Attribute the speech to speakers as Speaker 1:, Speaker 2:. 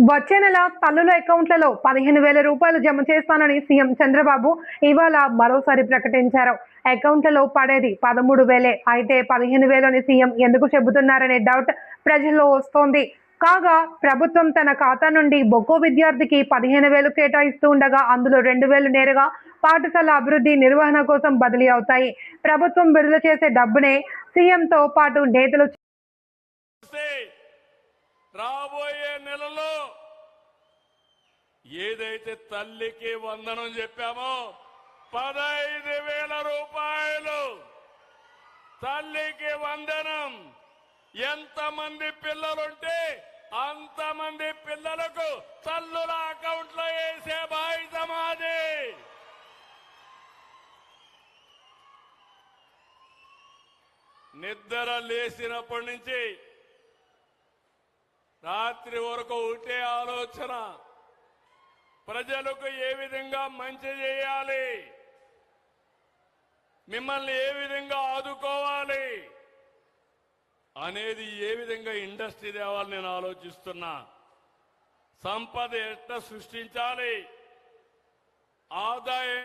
Speaker 1: వచ్చే నెల తల్లుల అకౌంట్లలో 15,000 రూపాయలు జమ చేస్తానని సీఎం చంద్రబాబు ఇవాళ మరోసారి ప్రకటించారు. అకౌంట్లలో పడేది 13,000 అయితే 15,000 అని సీఎం ఎందుకు చెబుతున్నారనే డౌట్ ప్రజల్లో వస్తోంది. కాగా ప్రభుత్వం తన ఖాతా నుండి ఒక్కో విద్యార్థికి 15,000 కేటాయిస్తూ ఉండగా అందులో 2,000 నేరుగా పాఠశాల అభివృద్ధి నిర్వహణ కోసం బదిలీ అవుతాయి. ప్రభుత్వం విడుదల చేసే డబ్బునే సీఎంతో పాటు నేతలు
Speaker 2: రాబోయే నెలలో ఏదైతే తల్లికి వందనం చెప్పామో 15,000 రూపాయలు తల్లికి వందనం. ఎంతమంది పిల్లలుంటే అంతమంది పిల్లలకు తల్లుల అకౌంట్లో వేసే బాధ్యత మాది. నిద్ర లేచినప్పటి నుంచి రాత్రి వరకు ఒకటే ఆలోచన, ప్రజలకు ఏ విధంగా మంచి చేయాలి, మిమ్మల్ని ఏ విధంగా ఆదుకోవాలి అనేది, ఏ విధంగా ఇండస్ట్రీ తేవాలని నేను ఆలోచిస్తున్నా. సంపద ఎట్లా సృష్టించాలి, ఆదాయం